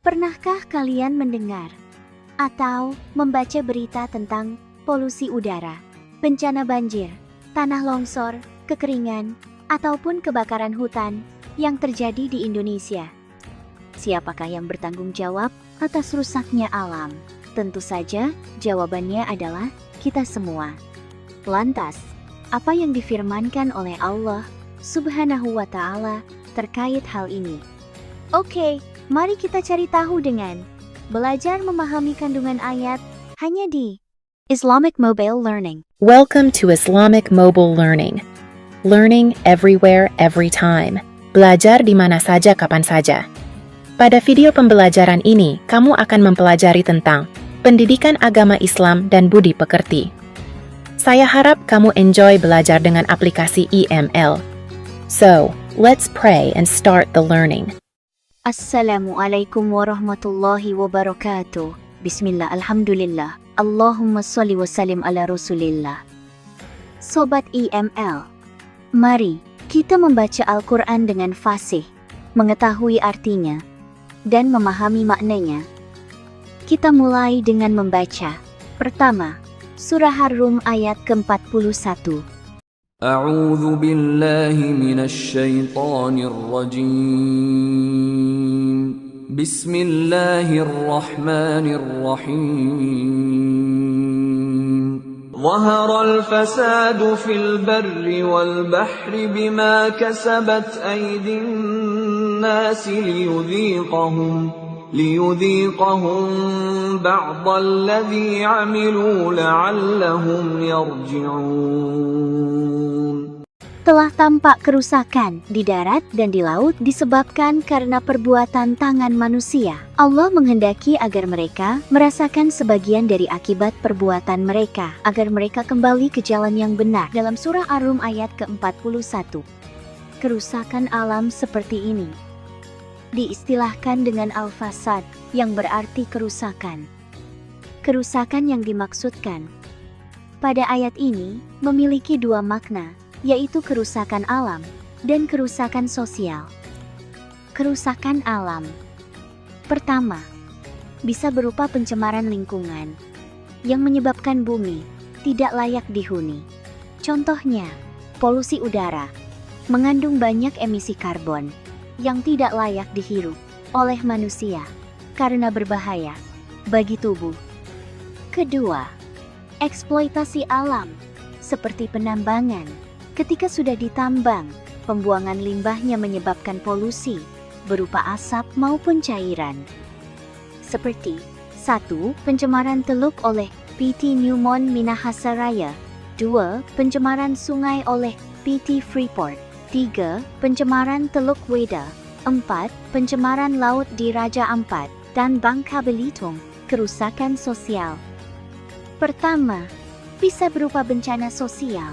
Pernahkah kalian mendengar atau membaca berita tentang polusi udara, bencana banjir, tanah longsor, kekeringan, ataupun kebakaran hutan yang terjadi di Indonesia? Siapakah yang bertanggung jawab atas rusaknya alam? Tentu saja jawabannya adalah kita semua. Lantas, apa yang difirmankan oleh Allah Subhanahu wa Ta'ala terkait hal ini? Oke, mari kita cari tahu dengan belajar memahami kandungan ayat hanya di Islamic Mobile Learning. Welcome to Islamic Mobile Learning. Learning everywhere, every time. Belajar di mana saja, kapan saja. Pada video pembelajaran ini, kamu akan mempelajari tentang pendidikan agama Islam dan budi pekerti. Saya harap kamu enjoy belajar dengan aplikasi IML. So, let's pray and start the learning. Assalamualaikum warahmatullahi wabarakatuh. Bismillah, alhamdulillah. Allahumma sholli wa sallim ala rasulillah. Sobat IML, mari kita membaca Al-Quran dengan fasih, mengetahui artinya, dan memahami maknanya. Kita mulai dengan membaca. Pertama, Surah Ar-Rum ayat ke-41. A'udzu billahi minasy syaithanir rajim. Bismillahirrahmanirrahim. Zaharal fasadu fil barri wal bahri bima kasabat aydin nasi liyudhiqahum ba'dalladhi 'amilu la'allahum yarji'un. Telah tampak kerusakan di darat dan di laut disebabkan karena perbuatan tangan manusia. Allah menghendaki agar mereka merasakan sebagian dari akibat perbuatan mereka, agar mereka kembali ke jalan yang benar. Dalam surah Ar-Rum ayat ke-41. Kerusakan alam seperti ini diistilahkan dengan al-fasad, yang berarti kerusakan. Kerusakan yang dimaksudkan pada ayat ini memiliki dua makna, yaitu kerusakan alam dan kerusakan sosial. Kerusakan alam pertama, bisa berupa pencemaran lingkungan yang menyebabkan bumi tidak layak dihuni. Contohnya, polusi udara mengandung banyak emisi karbon yang tidak layak dihirup oleh manusia karena berbahaya bagi tubuh. Kedua, eksploitasi alam seperti penambangan. Ketika sudah ditambang, pembuangan limbahnya menyebabkan polusi berupa asap maupun cairan. Seperti 1. Pencemaran teluk oleh PT Newmont Minahasa Raya. 2. Pencemaran sungai oleh PT Freeport. 3. Pencemaran Teluk Weda. 4. Pencemaran laut di Raja Ampat dan Bangka Belitung. Kerusakan sosial pertama, bisa berupa bencana sosial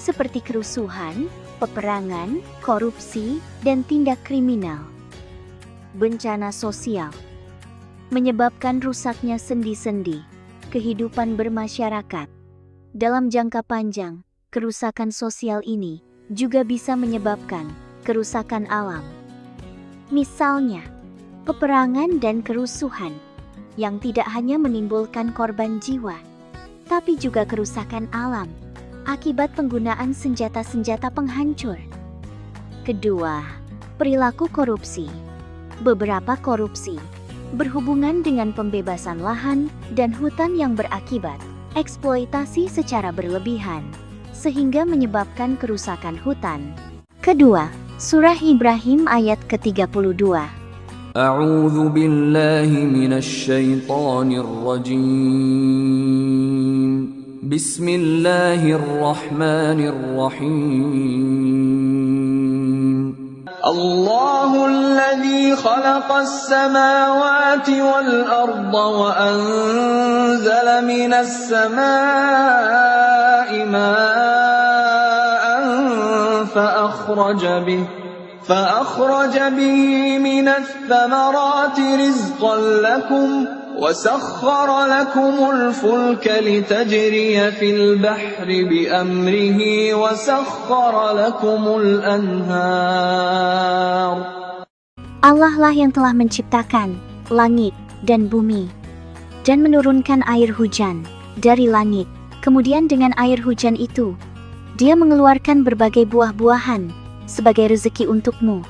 seperti kerusuhan, peperangan, korupsi, dan tindak kriminal. Bencana sosial menyebabkan rusaknya sendi-sendi kehidupan bermasyarakat. Dalam jangka panjang, kerusakan sosial ini juga bisa menyebabkan kerusakan alam. Misalnya, peperangan dan kerusuhan yang tidak hanya menimbulkan korban jiwa, tapi juga kerusakan alam akibat penggunaan senjata-senjata penghancur. Kedua, perilaku korupsi. Beberapa korupsi berhubungan dengan pembebasan lahan dan hutan yang berakibat eksploitasi secara berlebihan, sehingga menyebabkan kerusakan hutan. Kedua, Surah Ibrahim ayat ke-32. A'udzu billahi minasy syaithanir rajim. Bismillahirrahmanirrahim. Allahul ladzi khalaqas samawati wal arda wa anzala minas samaa'i ma'an فأخرج به من الثمرات رزقا لكم وسخر لكم الفلك لتجري في البحر بأمره وسخر لكم الأنهار. Allah lah yang telah menciptakan langit dan bumi, dan menurunkan air hujan dari langit. Kemudian dengan air hujan itu, Dia mengeluarkan berbagai buah-buahan sebagai rezeki untukmu.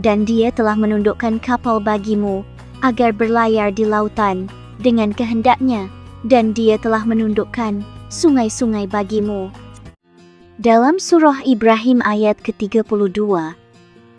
Dan Dia telah menundukkan kapal bagimu agar berlayar di lautan dengan kehendaknya, dan Dia telah menundukkan sungai-sungai bagimu. Dalam surah Ibrahim ayat ke-32,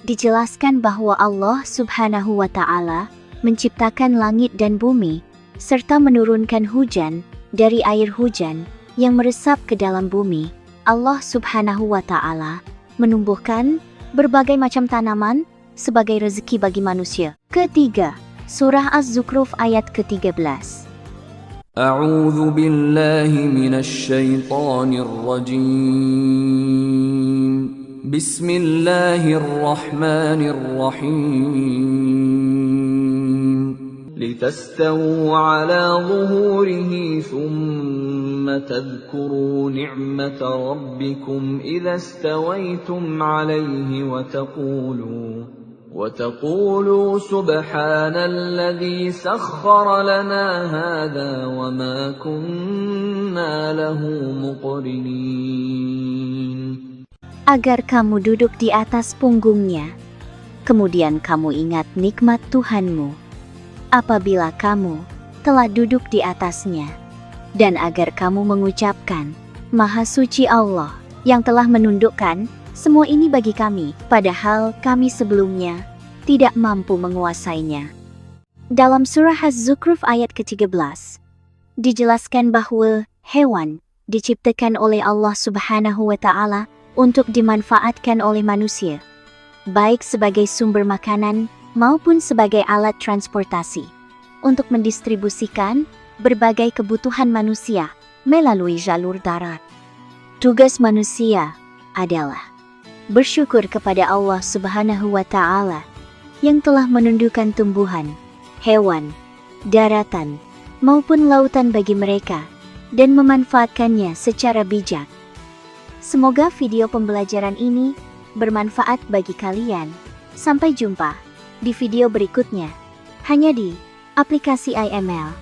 dijelaskan bahwa Allah Subhanahu wa Ta'ala menciptakan langit dan bumi, serta menurunkan hujan dari air hujan yang meresap ke dalam bumi. Allah Subhanahu wa Ta'ala menumbuhkan berbagai macam tanaman sebagai rezeki bagi manusia. Ketiga, surah Az-Zukhruf ayat ke-13. أعوذ بالله من الشيطان الرجيم بسم الله الرحمن الرحيم لتستووا على ظهوره ثم تذكروا نعمة ربكم إذا استويتم عليه وتقولوا سبحان الذي سخر لنا هذا وما كنا له مقرنين. Agar kamu duduk di atas punggungnya, kemudian kamu ingat nikmat Tuhanmu apabila kamu telah duduk di atasnya, dan agar kamu mengucapkan, Maha Suci Allah yang telah menundukkan semua ini bagi kami, padahal kami sebelumnya tidak mampu menguasainya. Dalam surah Az-Zukhruf ayat ke-13, dijelaskan bahwa hewan diciptakan oleh Allah Subhanahu wa Ta'ala untuk dimanfaatkan oleh manusia, baik sebagai sumber makanan maupun sebagai alat transportasi, untuk mendistribusikan berbagai kebutuhan manusia melalui jalur darat. Tugas manusia adalah bersyukur kepada Allah Subhanahu wa Ta'ala yang telah menundukkan tumbuhan, hewan, daratan, maupun lautan bagi mereka dan memanfaatkannya secara bijak. Semoga video pembelajaran ini bermanfaat bagi kalian. Sampai jumpa di video berikutnya, hanya di aplikasi IML.